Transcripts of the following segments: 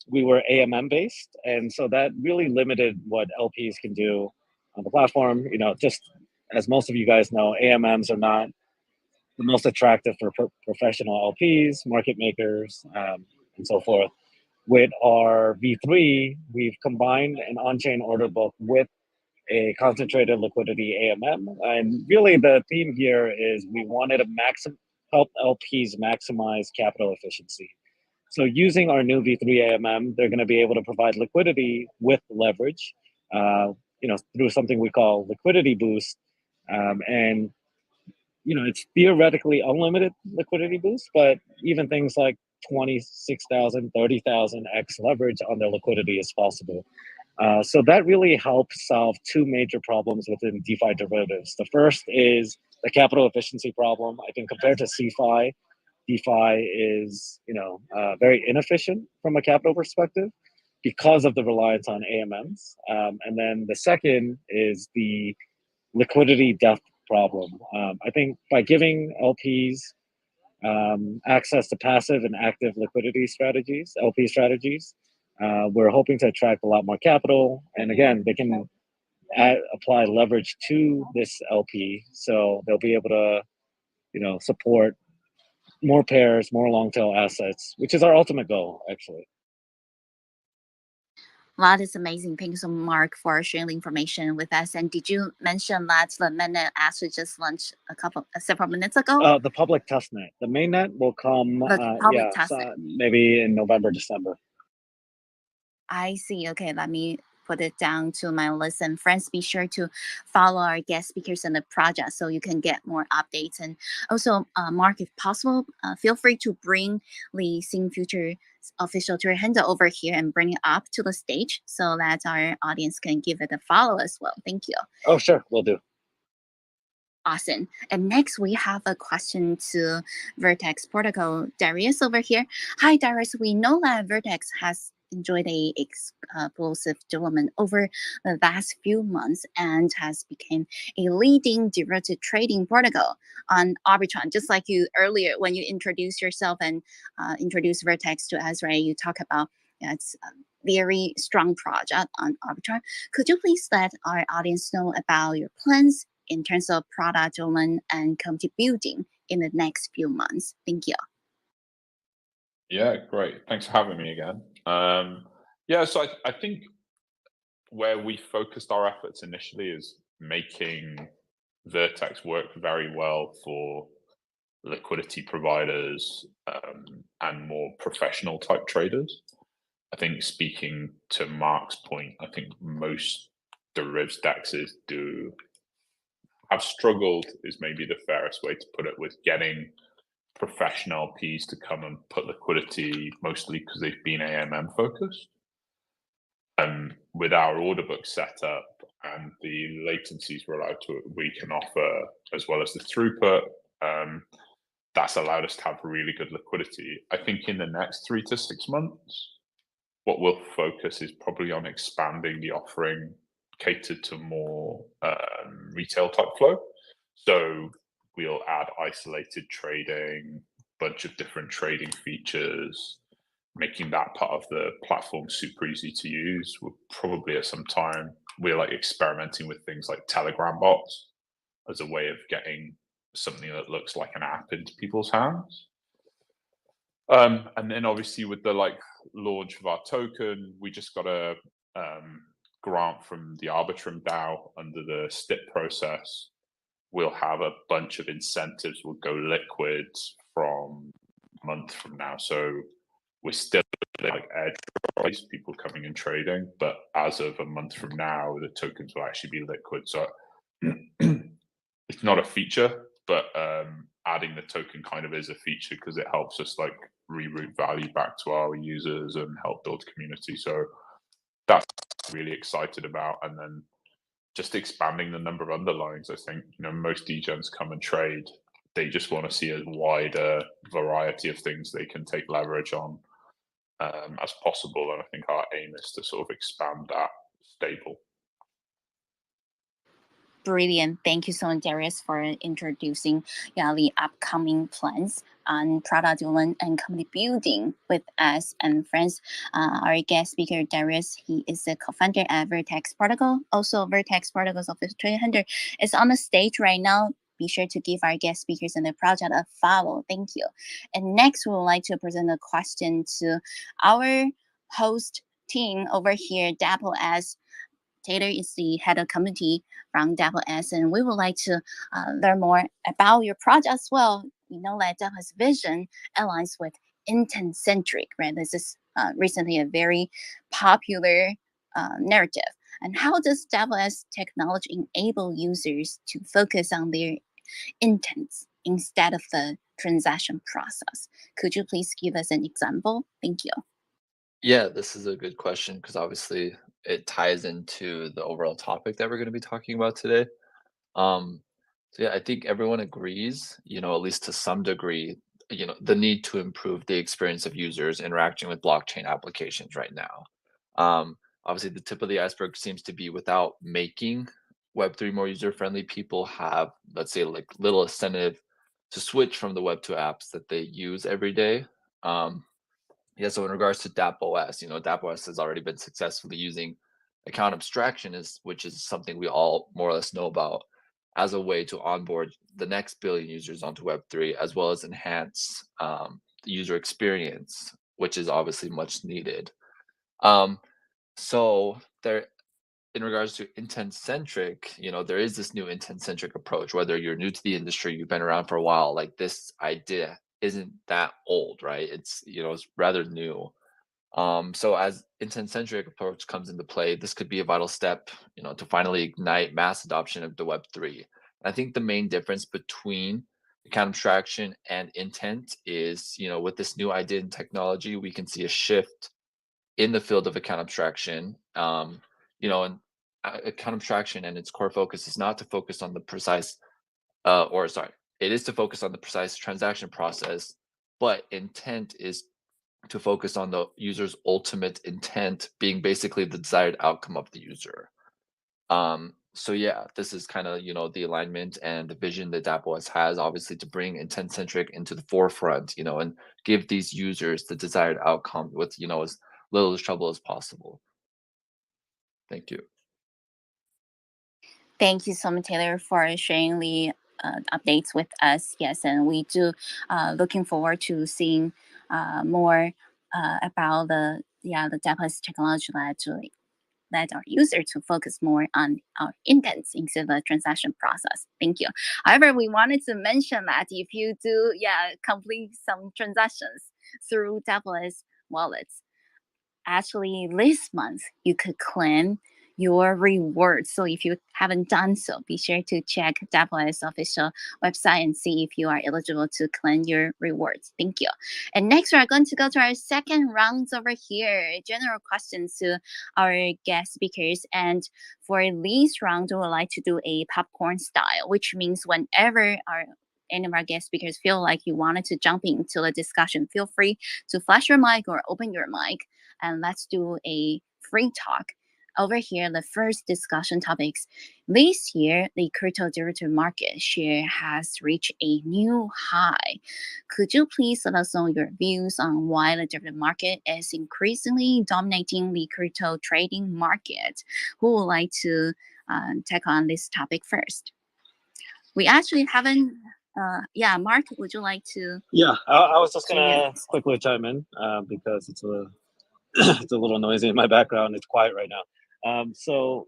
we were AMM based, and so that really limited what LPs can do on the platform. Just as most of you guys know, AMMs are not the most attractive for professional LPs, market makers, and so forth. With our V3, we've combined an on-chain order book with a concentrated liquidity AMM. And really the theme here is we wanted to help LPs maximize capital efficiency. So using our new V3 AMM, they're going to be able to provide liquidity with leverage, through something we call liquidity boost. And it's theoretically unlimited liquidity boost, but even things like 26,000, 30,000 X leverage on their liquidity is possible. So that really helps solve two major problems within DeFi derivatives. The first is the capital efficiency problem. I think compared to CeFi, DeFi is very inefficient from a capital perspective because of the reliance on AMMs. And then the second is the liquidity depth problem. I think by giving LPs access to passive and active liquidity strategies, LP strategies, we're hoping to attract a lot more capital. And again, they can apply leverage to this LP, so they'll be able to, support more pairs, more long tail assets, which is our ultimate goal, actually. That is amazing. Thank you so much, Mark, for sharing the information with us. And did you mention that the mainnet actually just launched several minutes ago? The public testnet. The mainnet will come, maybe in November, December. I see. Okay, let me put it down to my list. And friends, be sure to follow our guest speakers in the project so you can get more updates. And also, Mark, if possible, feel free to bring the Sing Future official Twitter handle over here and bring it up to the stage so that our audience can give it a follow as well. Thank you. Oh, sure. Will do. Awesome. And next we have a question to Vertex Protocol, Darius over here. Hi, Darius. We know that Vertex has enjoyed a explosive development over the last few months and has become a leading derivative trading protocol on Arbitrum. Just like you earlier, when you introduced yourself and introduced Vertex to us, right? You talk about it's a very strong project on Arbitrum. Could you please let our audience know about your plans in terms of product development and community building in the next few months? Thank you. Yeah, great. Thanks for having me again. So I think where we focused our efforts initially is making Vertex work very well for liquidity providers and more professional type traders. I think speaking to Mark's point, I think most derivatives dexes have struggled is maybe the fairest way to put it, with getting professional LPs to come and put liquidity, mostly because they've been AMM focused. With our order book setup and the latencies we can offer, as well as the throughput, that's allowed us to have really good liquidity. I think in the next 3 to 6 months, what we'll focus is probably on expanding the offering catered to more retail type flow. So we'll add isolated trading, bunch of different trading features, making that part of the platform super easy to use. We'll probably at some time, we're experimenting with things like Telegram bots as a way of getting something that looks like an app into people's hands. And then obviously with the launch of our token, we just got a grant from the Arbitrum DAO under the STIP process. We'll have a bunch of incentives. We'll go liquid from a month from now. So we're still airdrops, people coming and trading, but as of a month from now, the tokens will actually be liquid. So it's not a feature, but adding the token kind of is a feature because it helps us reroute value back to our users and help build community. So that's really excited about. And then just expanding the number of underlyings. I think most degens come and trade. They just want to see a wider variety of things they can take leverage on as possible. And I think our aim is to sort of expand that stable. Brilliant. Thank you so much, Darius, for introducing the upcoming plans on product development and community building with us and friends. Our guest speaker, Darius, he is a co-founder at Vertex Protocol. Also, Vertex Protocol's Office 300 is on the stage right now. Be sure to give our guest speakers and the project a follow. Thank you. And next, we would like to present a question to our host team over here, Dapple S. Taylor is the head of community from Dapple S, and we would like to learn more about your project as well. We know that Dapple's vision aligns with Intent-Centric, right? This is recently a very popular narrative. And how does Dapple S technology enable users to focus on their intents instead of the transaction process? Could you please give us an example? Thank you. Yeah, this is a good question because obviously it ties into the overall topic that we're going to be talking about today. So yeah, I think everyone agrees, at least to some degree, the need to improve the experience of users interacting with blockchain applications right now. Obviously, the tip of the iceberg seems to be without making Web3 more user-friendly, people have, let's say, like little incentive to switch from the Web2 apps that they use every day. Yeah, so in regards to DAppOS, DAppOS has already been successfully using account abstraction, which is something we all more or less know about, as a way to onboard the next billion users onto Web3, as well as enhance the user experience, which is obviously much needed. So there, in regards to intent-centric, there is this new intent-centric approach. Whether you're new to the industry, you've been around for a while, like this idea isn't that old, right? It's rather new. So as intent-centric approach comes into play, this could be a vital step, to finally ignite mass adoption of the Web3. I think the main difference between account abstraction and intent is, with this new idea and technology, we can see a shift in the field of account abstraction. And account abstraction and its core focus is not to focus on the precise, it is to focus on the precise transaction process, but intent is to focus on the user's ultimate intent being basically the desired outcome of the user. So yeah, this is kind of, the alignment and the vision that DAppOS has, obviously, to bring intent-centric into the forefront, and give these users the desired outcome with, as little trouble as possible. Thank you. Thank you so much, Taylor, for sharing the updates with us. Yes, and we do looking forward to seeing more about the Japanese technology that our user to focus more on our intents instead of the transaction process. Thank you. However, we wanted to mention that if you do complete some transactions through Japanese wallets, actually this month you could claim your rewards. So if you haven't done so, be sure to check DAppOS official website and see if you are eligible to claim your rewards. Thank you. And next, we're going to go to our second round over here, general questions to our guest speakers. And for this round, we would like to do a popcorn style, which means whenever any of our guest speakers feel like you wanted to jump into the discussion, feel free to flash your mic or open your mic, and let's do a free talk. Over here, the first discussion topics. This year, the crypto derivative market share has reached a new high. Could you please let us know your views on why the derivative market is increasingly dominating the crypto trading market? Who would like to take on this topic first? We actually haven't. Mark, would you like to? Yeah, I was just gonna quickly chime in because it's a it's a little noisy in my background. It's quiet right now. So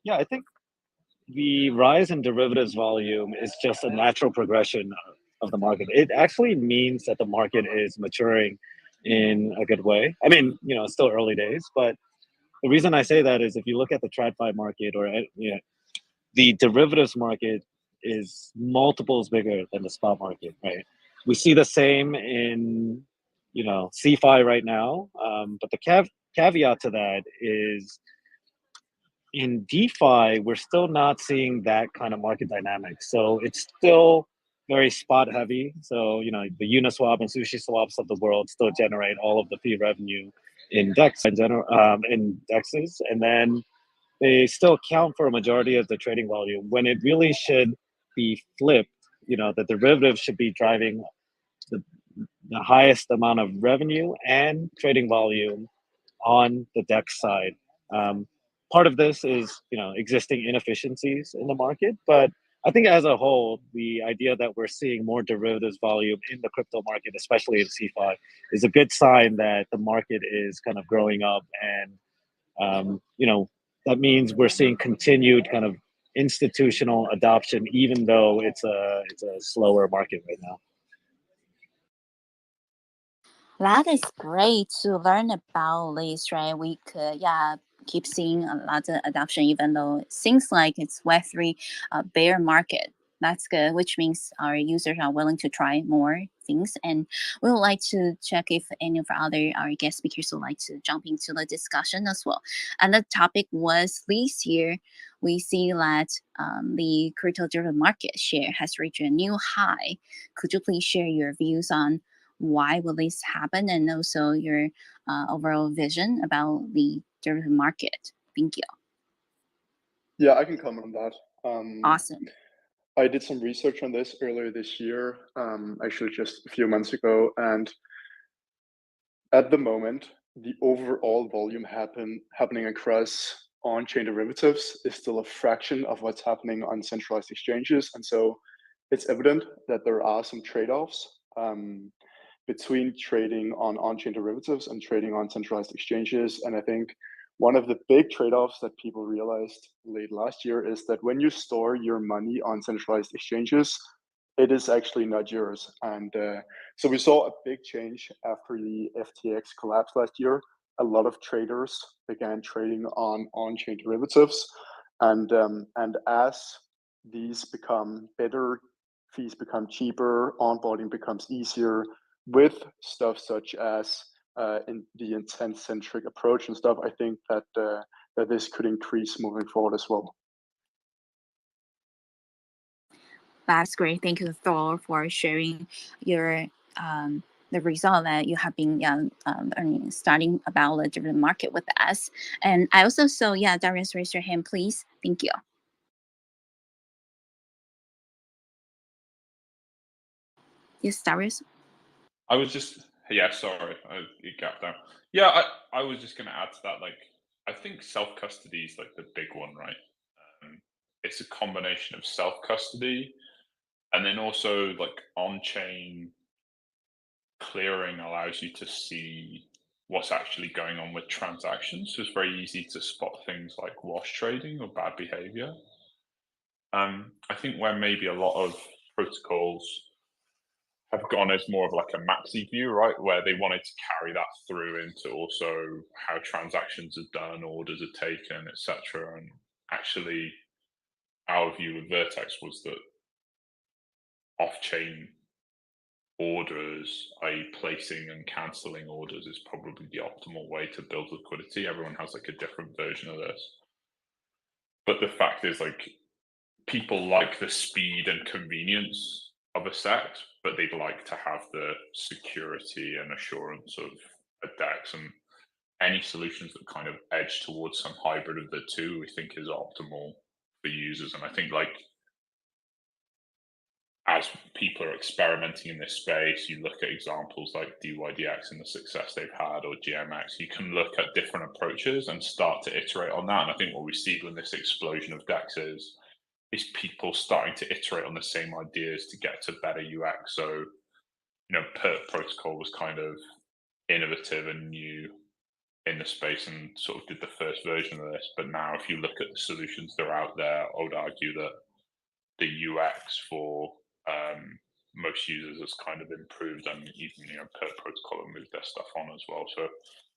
yeah, I think the rise in derivatives volume is just a natural progression of the market. It actually means that the market is maturing in a good way. I mean, it's still early days, but the reason I say that is if you look at the TradFi market or the derivatives market is multiples bigger than the spot market, right? We see the same in CFI right now, but the caveat to that is in DeFi, we're still not seeing that kind of market dynamic. So it's still very spot heavy. So, the Uniswap and Sushi Swaps of the world still generate all of the fee revenue in DEX in DEXs. And then they still count for a majority of the trading volume when it really should be flipped. The derivative should be driving the, the highest amount of revenue and trading volume on the DEX side. Um, Part of this is existing inefficiencies in the market, but I think as a whole, the idea that we're seeing more derivatives volume in the crypto market, especially in CeFi, is a good sign that the market is kind of growing up, and that means we're seeing continued kind of institutional adoption, even though it's a slower market right now. That is great to learn about this, right? We could, keep seeing a lot of adoption, even though it seems like it's Web3 bear market. That's good, which means our users are willing to try more things. And we would like to check if any of our guest speakers would like to jump into the discussion as well. And the topic was this year, we see that the crypto derivative market share has reached a new high. Could you please share your views on why will this happen, and also your overall vision about the derivative market? Thank you. Yeah, I can comment on that. Awesome. I did some research on this earlier this year, actually just a few months ago, and at the moment, the overall volume happening across on-chain derivatives is still a fraction of what's happening on centralized exchanges, and so it's evident that there are some trade-offs between trading on-chain derivatives and trading on centralized exchanges. And I think one of the big trade-offs that people realized late last year is that when you store your money on centralized exchanges, it is actually not yours. And so we saw a big change after the FTX collapse last year. A lot of traders began trading on-chain derivatives, and as these become better, fees become cheaper, onboarding becomes easier with stuff such as in the intent-centric approach and stuff. I think that that this could increase moving forward as well. That's great. Thank you, Thor, for sharing your the result that you have been studying about the derivative market with us. And I also saw, Darius, raise your hand, please. Thank you. Yes, Darius. I was just sorry, it gapped out. Yeah, I was just going to add to that. Like, I think self custody is like the big one, right? It's a combination of self custody, and then also like on chain clearing allows you to see what's actually going on with transactions. So it's very easy to spot things like wash trading or bad behavior. I think where maybe a lot of protocols have gone as more of like a maxi view, right, where they wanted to carry that through into also how transactions are done, orders are taken, etc. And actually, our view with Vertex was that off-chain orders, i.e., placing and canceling orders, is probably the optimal way to build liquidity. Everyone has like a different version of this, but the fact is, like, people like the speed and convenience of a SEX, but they'd like to have the security and assurance of a DEX, and any solutions that kind of edge towards some hybrid of the two, we think is optimal for users. And I think, like, as people are experimenting in this space, you look at examples like DYDX and the success they've had, or GMX, you can look at different approaches and start to iterate on that. And I think what we see when this explosion of DEX is people starting to iterate on the same ideas to get to better UX. So, PERT protocol was kind of innovative and new in the space and sort of did the first version of this. But now, if you look at the solutions that are out there, I would argue that the UX for most users has kind of improved, and even PERT protocol have moved their stuff on as well. So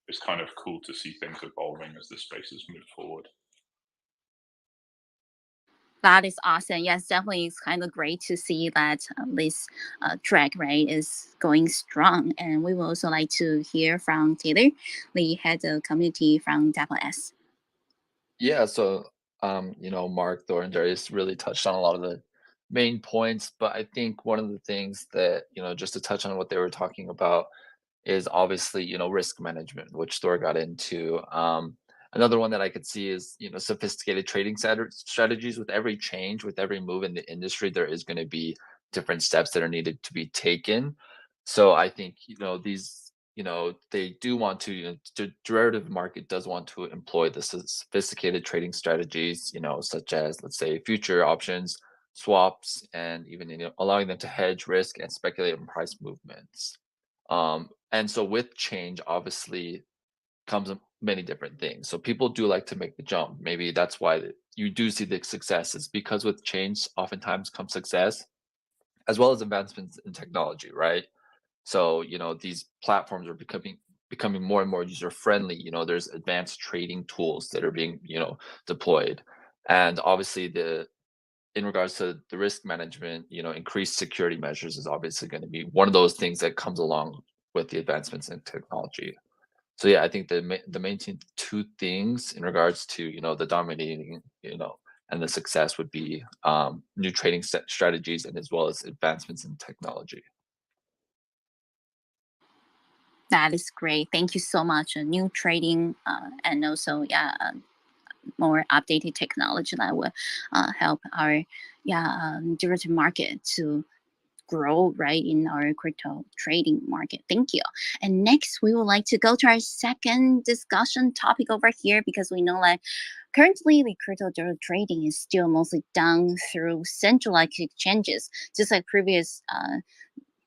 it's kind of cool to see things evolving as the space has moved forward. That is awesome. Yes, definitely, it's kind of great to see that this track, right, is going strong. And we would also like to hear from Taylor, the head of community from S. Yeah, so Mark, Thor, and Darius really touched on a lot of the main points, but I think one of the things that, just to touch on what they were talking about is obviously, risk management, which Thor got into. Another one that I could see is, sophisticated trading strategies. With every change, with every move in the industry, there is going to be different steps that are needed to be taken. So I think, these, they do want to, the derivative market does want to employ the sophisticated trading strategies, such as, let's say, future options, swaps, and even, allowing them to hedge risk and speculate on price movements. And so with change, obviously, comes many different things. So people do like to make the jump. Maybe that's why you do see the success, is because with change oftentimes comes success, as well as advancements in technology, right? So, these platforms are becoming more and more user friendly. There's advanced trading tools that are being, deployed. And obviously in regards to the risk management, increased security measures is obviously going to be one of those things that comes along with the advancements in technology. So yeah, I think the main two things in regards to, the dominating, and the success would be new trading strategies, and as well as advancements in technology. That is great. Thank you so much. New trading and also more updated technology that will help our derivative market to grow right in our crypto trading market. Thank you. And next, we would like to go to our second discussion topic over here, because we know that currently the crypto derivative trading is still mostly done through centralized exchanges, just like previous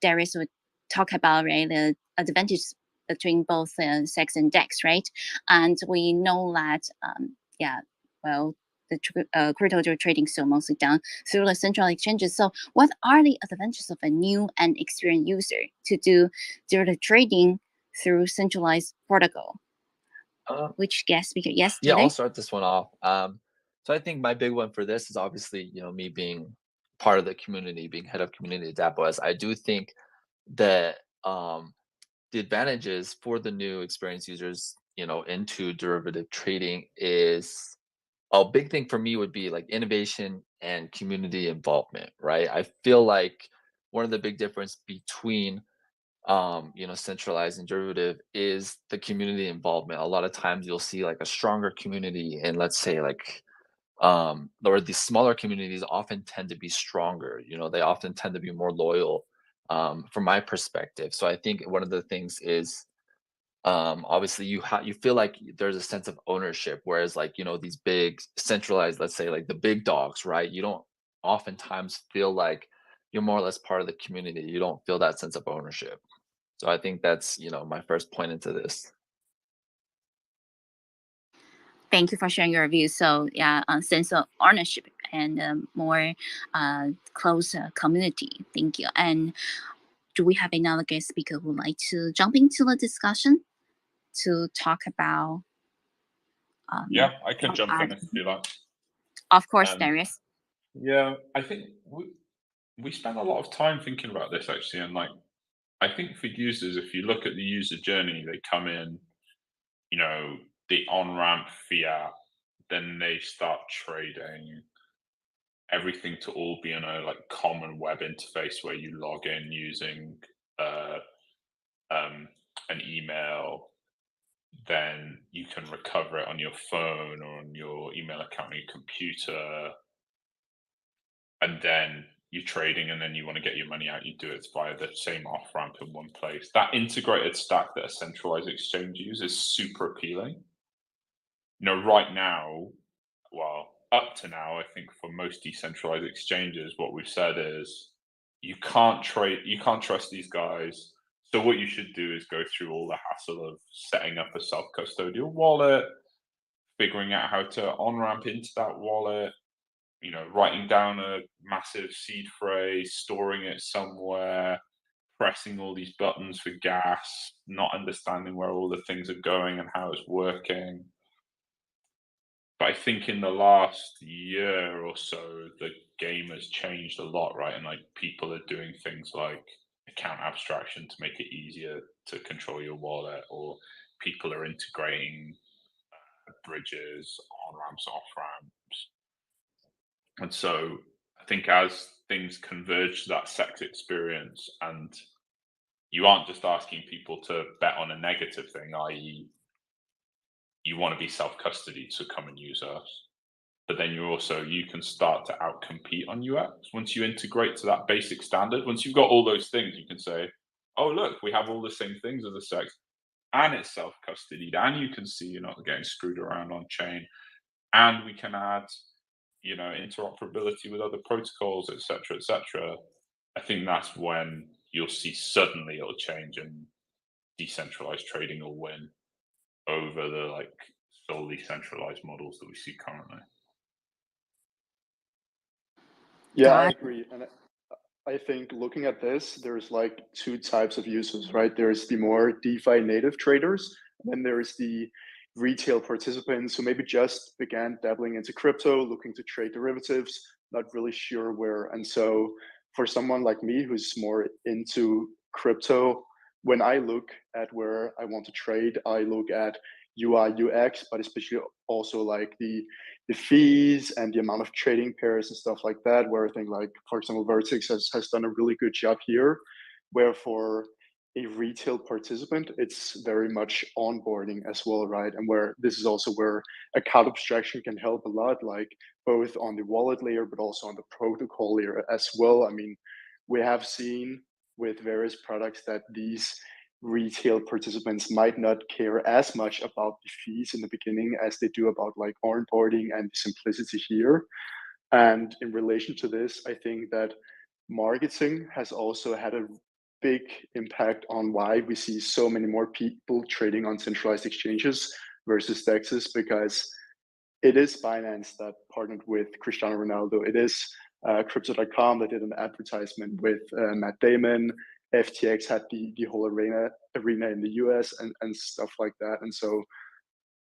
Darius would talk about, right, the advantage between both SEX and DEX, right? And we know that, the crypto trading is still mostly done through the central exchanges. So what are the advantages of a new and experienced user to do derivative trading through centralized protocol? Which guest speaker? Yes, Yeah, Taylor? I'll start this one off. So I think my big one for this is obviously, me being part of the community, being head of community at DAppOS. I do think that the advantages for the new experienced users, into derivative trading is a big thing for me would be like innovation and community involvement, right? I feel like one of the big difference between centralized and derivative is the community involvement. A lot of times you'll see like a stronger community, and let's say like or the smaller communities often tend to be stronger. They often tend to be more loyal, from my perspective. So I think one of the things is, obviously you feel like there's a sense of ownership, whereas like, these big centralized, let's say like the big dogs, right? You don't oftentimes feel like you're more or less part of the community. You don't feel that sense of ownership. So I think that's, my first point into this. Thank you for sharing your views. So sense of ownership and more close community. Thank you. And do we have another guest speaker who would like to jump into the discussion to talk about? Yeah, I can jump in if you like. Of course, Darius. Yeah, I think we spend a lot of time thinking about this actually, and like I think for users, if you look at the user journey, they come in, the on-ramp fiat, then they start trading, everything to all be on a like common web interface where you log in using an email, then you can recover it on your phone or on your email account on your computer, and then you're trading, and then you want to get your money out, you do it via the same off ramp in one place. That integrated stack that a centralized exchange uses is super appealing. Right now, well, up to now, I think for most decentralized exchanges, what we've said is you can't trust these guys. So what you should do is go through all the hassle of setting up a self-custodial wallet, figuring out how to on-ramp into that wallet, writing down a massive seed phrase, storing it somewhere, pressing all these buttons for gas, not understanding where all the things are going and how it's working. But I think in the last year or so, the game has changed a lot, right? And like people are doing things like account abstraction to make it easier to control your wallet, or people are integrating bridges, on ramps, off ramps. And so I think as things converge to that SEX experience, and you aren't just asking people to bet on a negative thing, i.e., you want to be self-custody, so come and use us. But then you can start to outcompete on UX once you integrate to that basic standard. Once you've got all those things, you can say, oh, look, we have all the same things as a sex, and it's self-custodied, and you can see you're not getting screwed around on chain, and we can add, interoperability with other protocols, etc., etc. I think that's when you'll see suddenly it'll change and decentralized trading will win over the solely centralized models that we see currently. Yeah, I agree. And I think looking at this, there's like two types of users, right? There's the more DeFi native traders, and then there's the retail participants who maybe just began dabbling into crypto, looking to trade derivatives, not really sure where. And so for someone like me who's more into crypto, when I look at where I want to trade, I look at UI, UX, but especially also like the fees and the amount of trading pairs and stuff like that, where I think like, for example, Vertex has done a really good job here, where for a retail participant, it's very much onboarding as well, right? And where this is also where account abstraction can help a lot, like both on the wallet layer, but also on the protocol layer as well. I mean, we have seen with various products that these retail participants might not care as much about the fees in the beginning as they do about like onboarding and simplicity here. And in relation to this, I think that marketing has also had a big impact on why we see so many more people trading on centralized exchanges versus DEXs, because it is Binance that partnered with Cristiano Ronaldo. It is Crypto.com that did an advertisement with Matt Damon. FTX had the whole arena in the US and stuff like that. And so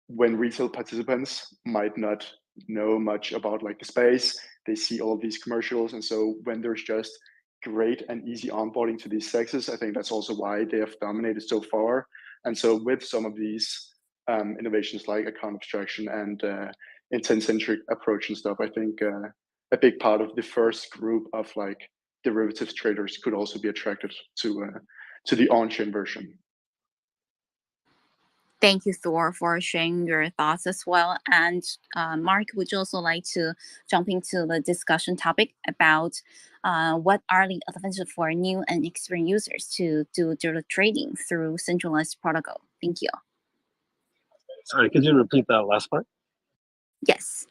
when retail participants might not know much about like the space, they see all of these commercials. And so when there's just great and easy onboarding to these sexes, I think that's also why they have dominated so far. And so with some of these innovations like account abstraction and intent-centric approach and stuff, I think a big part of the first group of like derivatives traders could also be attracted to the on-chain version. Thank you, Thor, for sharing your thoughts as well. And Mark, would you also like to jump into the discussion topic about what are the advantages for new and experienced users to do digital trading through centralized protocol? Thank you. Sorry, could you repeat that last part? Yes.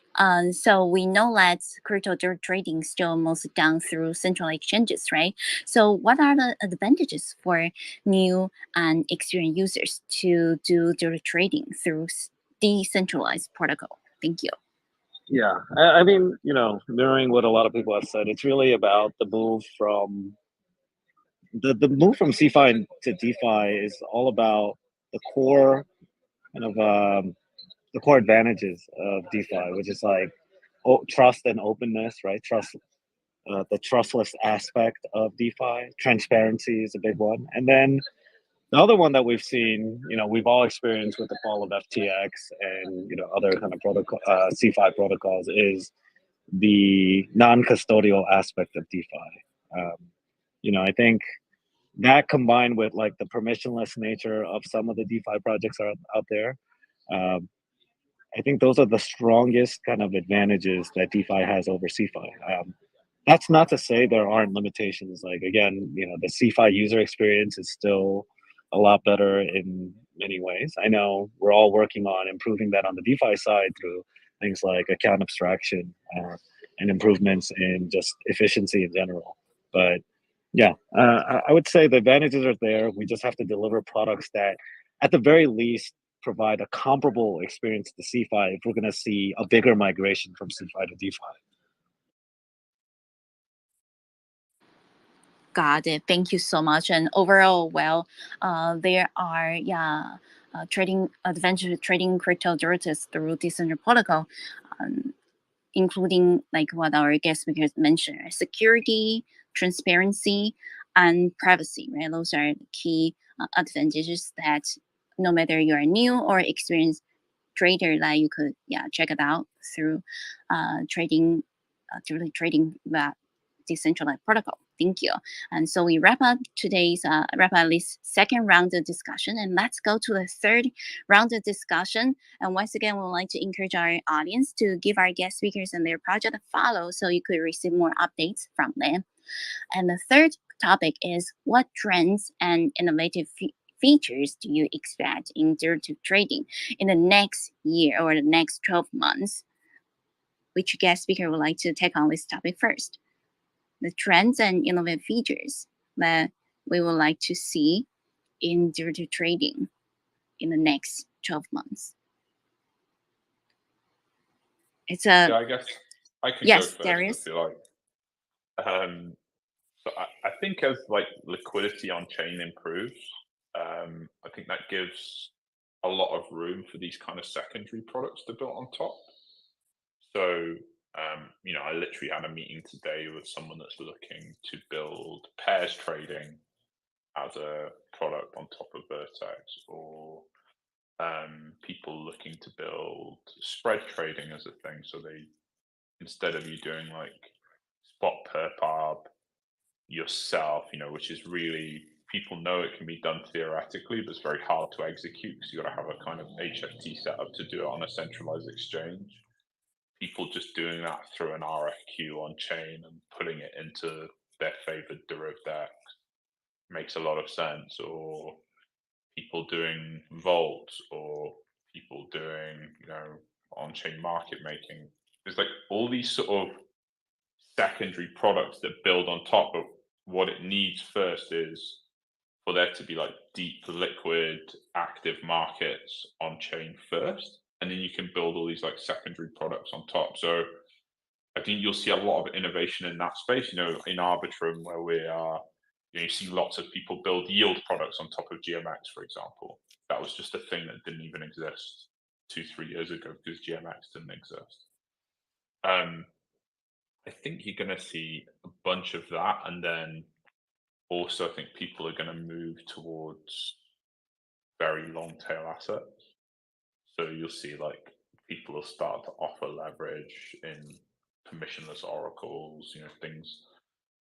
So we know that crypto digital trading is still mostly done through central exchanges, right? So what are the advantages for new and experienced users to do digital trading through decentralized protocol? Thank you. Yeah, I mean, mirroring what a lot of people have said, it's really about the move from the move from CeFi to DeFi is all about the core kind of the core advantages of DeFi, which is like trust and openness, right? Trust, the trustless aspect of DeFi. Transparency is a big one, and then the other one that we've seen, we've all experienced with the fall of FTX and other kind of protocol, CeFi protocols, is the non-custodial aspect of DeFi. I think that combined with like the permissionless nature of some of the DeFi projects out there, I think those are the strongest kind of advantages that DeFi has over CeFi. That's not to say there aren't limitations. Like again, the CeFi user experience is still a lot better in many ways. I know we're all working on improving that on the DeFi side through things like account abstraction and improvements in just efficiency in general. But yeah, I would say the advantages are there. We just have to deliver products that, at the very least, provide a comparable experience to CeFi if we're going to see a bigger migration from CeFi to DeFi. Got it. Thank you so much. And overall, well, there are trading advantage trading crypto derivatives through decentralized protocol, including like what our guest speakers mentioned: security, transparency, and privacy. Right, those are the key advantages that no matter you are new or experienced trader, that you could check it out through trading that decentralized protocol. Thank you. And so we wrap up this second round of discussion, and let's go to the third round of discussion. And once again, we would like to encourage our audience to give our guest speakers and their project a follow so you could receive more updates from them. And the third topic is, what trends and innovative features do you expect in derivative trading in the next year or the next 12 months? Which guest speaker would like to take on this topic first? The trends and innovative features that we would like to see in derivative trading in the next 12 months. It's a Yeah, I guess I can yes, go first Darius. if you like. So I think as like liquidity on chain improves, I think that gives a lot of room for these kind of secondary products to build on top. So I literally had a meeting today with someone that's looking to build pairs trading as a product on top of Vertex, or people looking to build spread trading as a thing. So they, instead of you doing like spot perp arb yourself, which is really, people know it can be done theoretically, but it's very hard to execute because you got to have a kind of HFT setup to do it on a centralized exchange. People just doing that through an RFQ on chain and putting it into their favored derivative makes a lot of sense. Or people doing vaults, or people doing, on-chain market making. There's like all these sort of secondary products that build on top, but what it needs first is for there to be like deep liquid active markets on chain first, and then you can build all these like secondary products on top. So I think you'll see a lot of innovation in that space. In Arbitrum, where we are, you see lots of people build yield products on top of GMX, for example. That was just a thing that didn't even exist 2-3 years ago because GMX didn't exist. I think you're going to see a bunch of that, and then also I think people are going to move towards very long tail assets. So you'll see like people will start to offer leverage in permissionless oracles, things,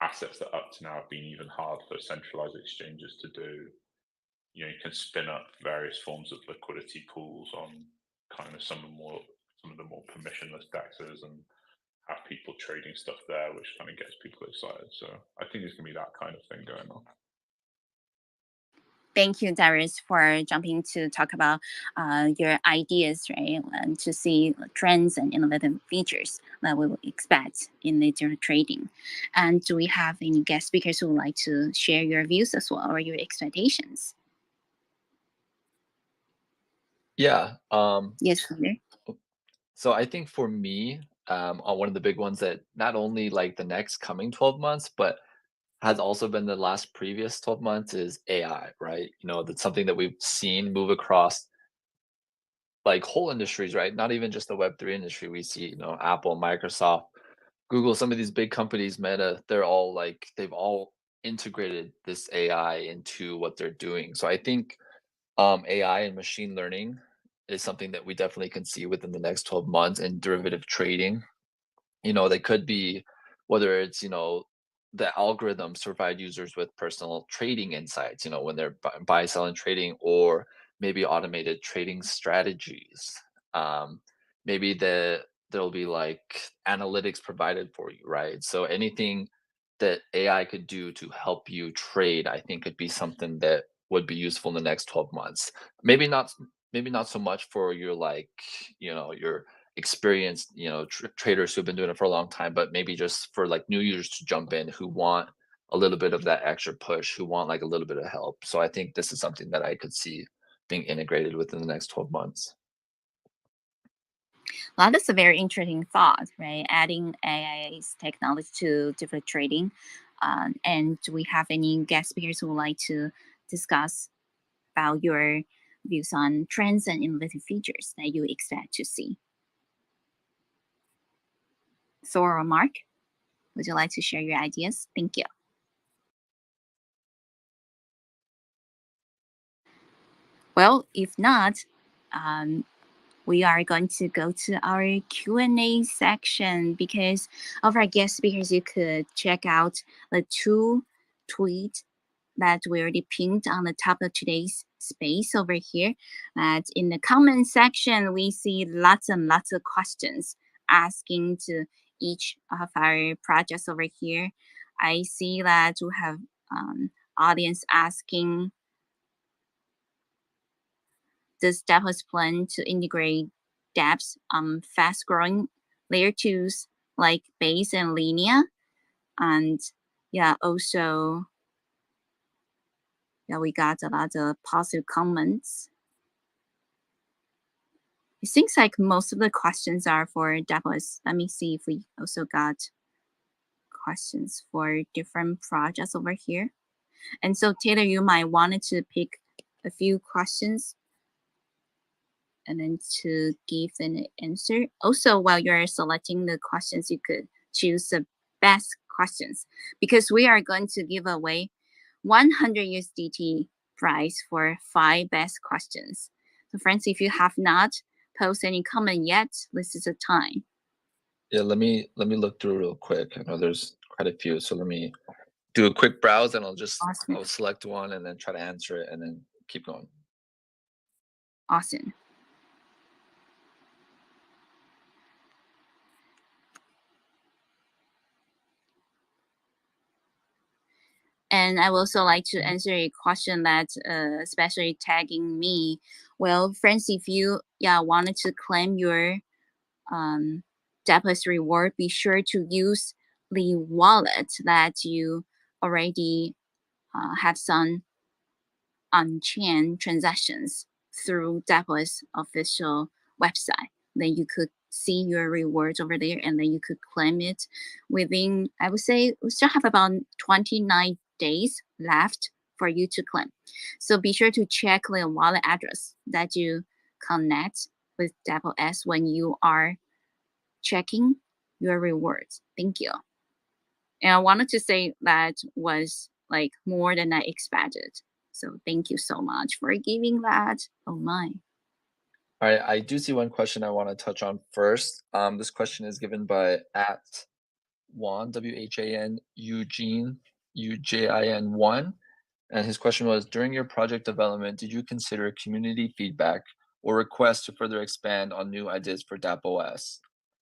assets that up to now have been even hard for centralized exchanges to do. You can spin up various forms of liquidity pools on kind of some of the more permissionless dexes and have people trading stuff there, which kind of gets people excited. So I think there's going to be that kind of thing going on. Thank you, Darius, for jumping to talk about your ideas, right? And to see trends and innovative features that we will expect in the trading. And do we have any guest speakers who would like to share your views as well, or your expectations? Yeah. Yes, Peter. So I think for me, one of the big ones that not only like the next coming 12 months, but has also been the last previous 12 months is AI, right? That's something that we've seen move across like whole industries, right? Not even just the Web3 industry. We see, Apple, Microsoft, Google, some of these big companies, Meta, they've all integrated this AI into what they're doing. So I think AI and machine learning is something that we definitely can see within the next 12 months in derivative trading. They could be, whether it's, the algorithms provide users with personal trading insights, when they're buy, sell, and trading, or maybe automated trading strategies. Maybe there'll be like analytics provided for you, right? So anything that AI could do to help you trade, I think could be something that would be useful in the next 12 months. Maybe not so much for your like, your experienced, traders who've been doing it for a long time, but maybe just for like new users to jump in who want a little bit of that extra push, who want like a little bit of help. So I think this is something that I could see being integrated within the next 12 months. Well, that's a very interesting thought, right? Adding AI's technology to different trading. And do we have any guest speakers who would like to discuss about your views on trends and innovative features that you expect to see? Thor or Mark, would you like to share your ideas? Thank you. Well, if not, we are going to go to our Q&A section because of our guest speakers. You could check out the 2 tweets that we already pinned on the top of today's space over here. That in the comment section, we see lots and lots of questions asking to each of our projects over here. I see that we have audience asking, does Dapos plan to integrate dApps on fast-growing layer 2s like Base and Linea? And yeah, also, yeah, we got a lot of positive comments. It seems like most of the questions are for Dapos. Let me see if we also got questions for different projects over here. And so Taylor, you might wanted to pick a few questions and then to give an answer. Also, while you're selecting the questions, you could choose the best questions because we are going to give away 100 USDT prize for 5 best questions. So friends, if you have not posted any comment yet, this is the time. Yeah, let me look through real quick. I know there's quite a few, so let me do a quick browse and Awesome. I'll select one and then try to answer it and then keep going. Awesome. And I would also like to answer a question that especially tagging me. Well, friends, if you wanted to claim your Dapos reward, be sure to use the wallet that you already have some on-chain transactions through Dapos official website. Then you could see your rewards over there, and then you could claim it within, I would say, we still have about 29 days left for you to claim. So be sure to check the wallet address that you connect with Dapos when you are checking your rewards. Thank you. And I wanted to say that was like more than I expected. So thank you so much for giving that. Oh my. All right, I do see one question I want to touch on first. This question is given by @Juan, WHAN Eugene UJIN1. And his question was, during your project development, did you consider community feedback or requests to further expand on new ideas for DAppOS?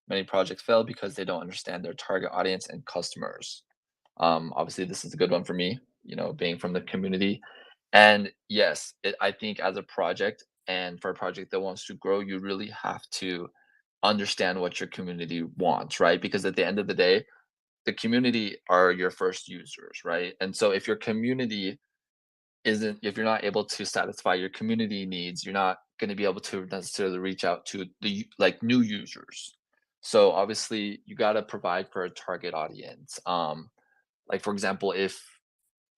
Many projects fail because they don't understand their target audience and customers. Obviously, this is a good one for me, being from the community. And yes, I think as a project and for a project that wants to grow, you really have to understand what your community wants, right? Because at the end of the day, the community are your first users, right? And so if your community if you're not able to satisfy your community needs, you're not going to be able to necessarily reach out to the new users. So obviously you got to provide for a target audience. Like for example, if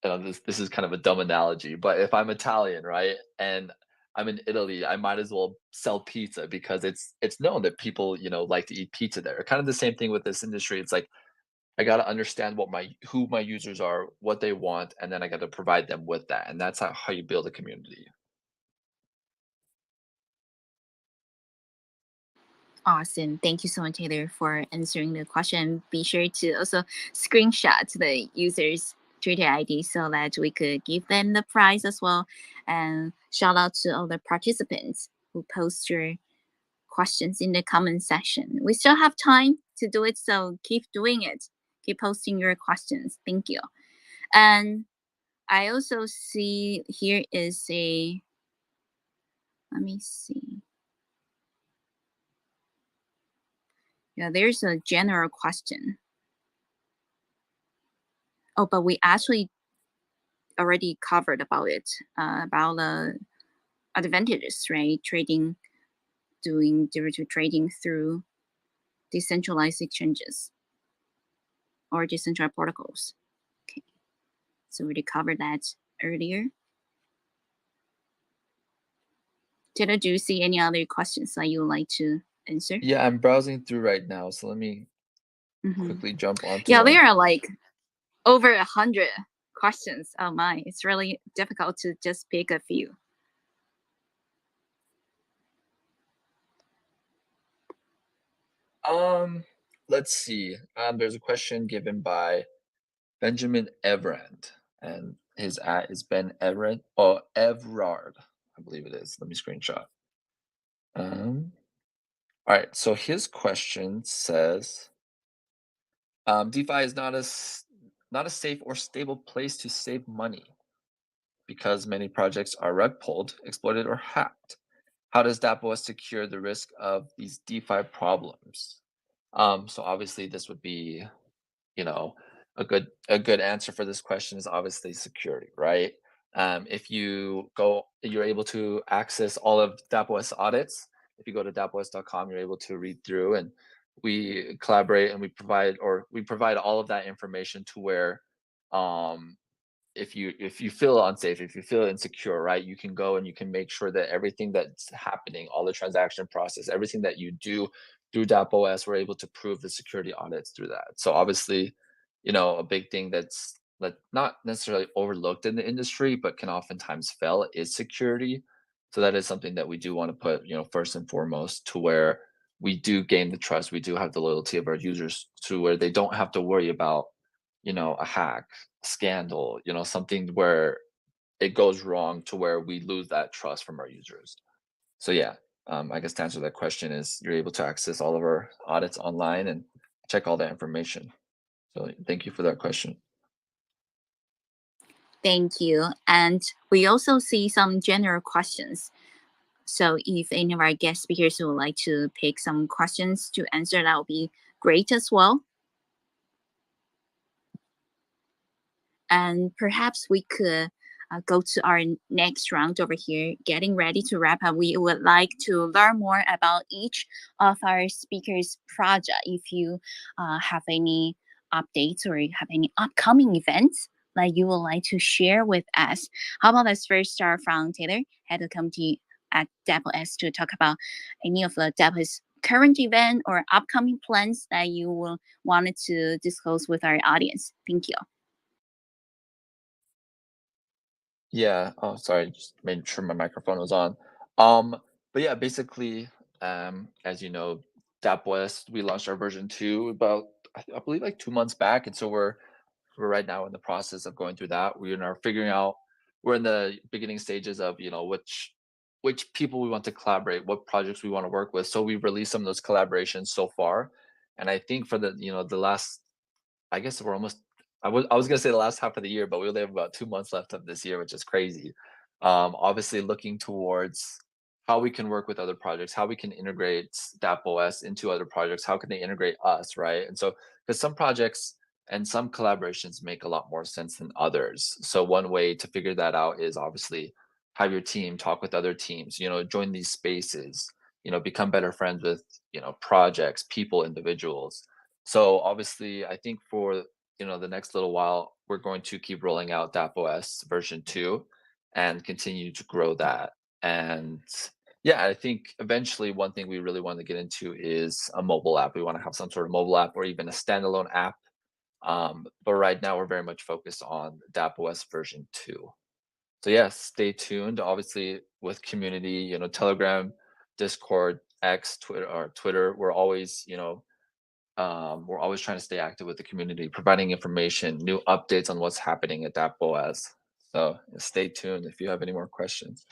this is kind of a dumb analogy, but if I'm Italian, right, and I'm in Italy, I might as well sell pizza because it's known that people like to eat pizza there. Kind of the same thing with this industry. It's like I got to understand who my users are, what they want, and then I got to provide them with that, and that's how you build a community. Awesome. Thank you so much, Taylor, for answering the question. Be sure to also screenshot the user's Twitter ID so that we could give them the prize as well. And shout out to all the participants who post your questions in the comment section. We still have time to do it, so keep doing it. Keep posting your questions. Thank you. And I also see here is a, let me see. Yeah, there's a general question. Oh, but we actually already covered about it, about the advantages, right? Doing derivative trading through decentralized exchanges or decentralized protocols. Okay, so we already covered that earlier. Taylor, do you see any other questions that you would like to answer? Yeah, I'm browsing through right now, so let me quickly jump onto Yeah, one. there are like over 100 questions. Oh my, it's really difficult to just pick a few. Let's see. There's a question given by Benjamin Everand, and his at is Ben Everett or Evrard, I believe it is. Let me screenshot. All right. So his question says, DeFi is not a safe or stable place to save money because many projects are rug pulled, exploited, or hacked. How does DAppOS secure the risk of these DeFi problems? So obviously this would be, you know, a good answer for this question is obviously security, right? If you're able to access all of DAppOS audits. If you go to dappos.com, you're able to read through, and we collaborate and we provide all of that information to where, um, if you feel unsafe, if you feel insecure, right, you can go and you can make sure that everything that's happening, all the transaction process, everything that you do through DAppOS, we're able to prove the security audits through that. So obviously, a big thing that's not necessarily overlooked in the industry, but can oftentimes fail is security. So that is something that we do want to put, first and foremost, to where we do gain the trust, we do have the loyalty of our users, to where they don't have to worry about, a hack, scandal, something where it goes wrong to where we lose that trust from our users. So yeah, I guess to answer that question is you're able to access all of our audits online and check all that information. So thank you for that question. Thank you. And we also see some general questions. So if any of our guest speakers would like to pick some questions to answer, that would be great as well. And perhaps we could go to our next round over here, getting ready to wrap up. We would like to learn more about each of our speakers' project. If you have any updates or you have any upcoming events that you would like to share with us. How about let's first start from Taylor, head of committee at DAppOS, to talk about any of the DAppOS current event or upcoming plans that you will wanted to disclose with our audience. Thank you. Yeah. Oh, sorry. Just made sure my microphone was on. But yeah, basically, as you know, DAppOS, we launched our version 2 about, I believe, like 2 months back, and so we're right now in the process of going through that. We are figuring out. We're in the beginning stages of which people we want to collaborate, what projects we want to work with. So we've released some of those collaborations so far, and I think for the last, I guess we're almost. I was gonna say the last half of the year, but we only have about 2 months left of this year, which is crazy. Obviously, looking towards how we can work with other projects, how we can integrate DAppOS into other projects, how can they integrate us, right? And so, because some projects and some collaborations make a lot more sense than others. So one way to figure that out is obviously have your team talk with other teams. Join these spaces. Become better friends with projects, people, individuals. So obviously, I think for the next little while, we're going to keep rolling out DAppOS version 2 and continue to grow that. And yeah, I think eventually one thing we really want to get into is a mobile app. We want to have some sort of mobile app or even a standalone app. But right now we're very much focused on DAppOS version 2. So yeah, stay tuned. Obviously with community, Telegram, Discord, X, Twitter, we're always trying to stay active with the community, providing information, new updates on what's happening at DAppOS. So stay tuned if you have any more questions.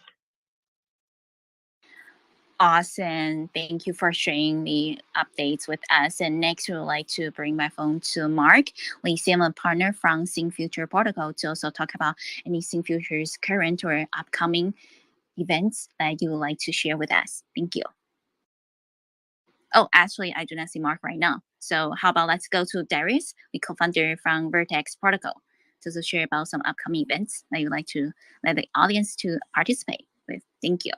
Awesome. Thank you for sharing the updates with us. And next, we would like to bring my phone to Mark. We see him a partner from Sync Future Protocol to also talk about any Sync Future's current or upcoming events that you would like to share with us. Thank you. Oh, actually, I do not see Mark right now. So how about let's go to Darius, the co-founder from Vertex Protocol, to share about some upcoming events that you'd like to let the audience to participate with. Thank you.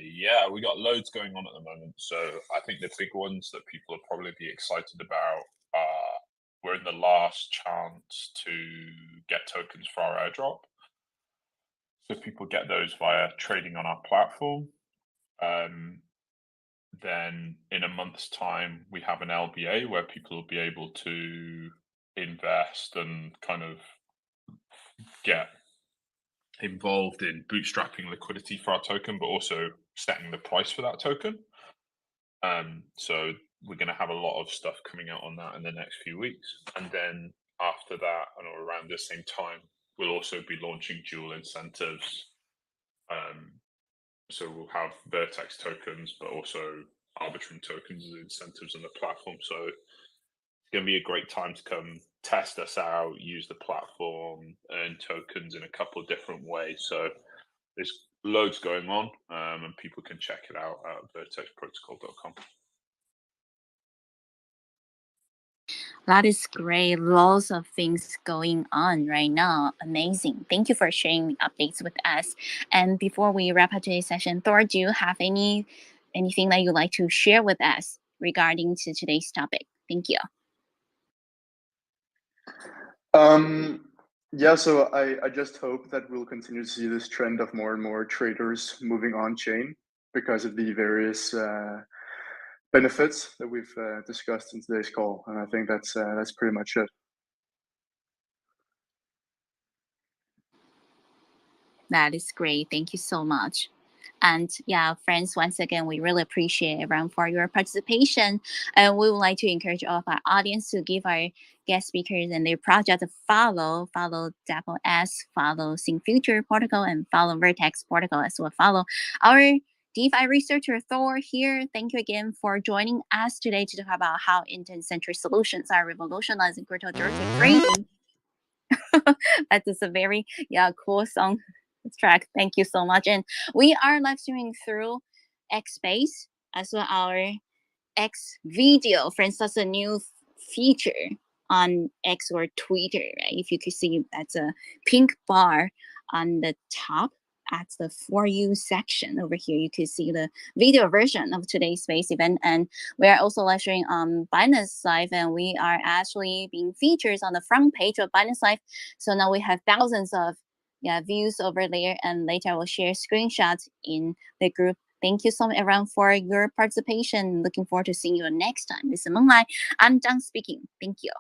Yeah, we got loads going on at the moment. So I think the big ones that people will probably be excited about are we're in the last chance to get tokens for our airdrop. So people get those via trading on our platform. Then in a month's time, we have an LBA where people will be able to invest and kind of get involved in bootstrapping liquidity for our token, but also setting the price for that token. So we're going to have a lot of stuff coming out on that in the next few weeks. And then after that, and around the same time, we'll also be launching dual incentives. So we'll have Vertex tokens, but also Arbitrum tokens as incentives on the platform. So it's going to be a great time to come test us out, use the platform, earn tokens in a couple of different ways. So there's loads going on, and people can check it out at vertexprotocol.com. That is great. Lots of things going on right now. Amazing. Thank you for sharing the updates with us. And before we wrap up today's session, Thor, do you have anything that you'd like to share with us regarding to today's topic? Thank you. Yeah, so I just hope that we'll continue to see this trend of more and more traders moving on chain because of the various benefits that we've discussed in today's call, and I think that's pretty much it. That is great. Thank you so much. And yeah, friends, once again, we really appreciate everyone for your participation. And we would like to encourage all of our audience to give our guest speakers and their project a follow Dapple S, follow Sync Future Protocol, and follow Vertex Protocol as well. Follow our DeFi researcher Thor here. Thank you again for joining us today to talk about how intent-centric solutions are revolutionizing cryptocurrency trading. That is a very cool song track. Thank you so much. And we are live streaming through X Space as well our X video. For instance, a new feature on X or Twitter. Right? If you could see, that's a pink bar on the top at the For You section over here. You could see the video version of today's Space event. And we are also live streaming on Binance Live, and we are actually being featured on the front page of Binance Live. So now we have thousands of views over there, and later I will share screenshots in the group. Thank you so much, everyone, for your participation. Looking forward to seeing you next time. This is Menglai. I'm done speaking. Thank you.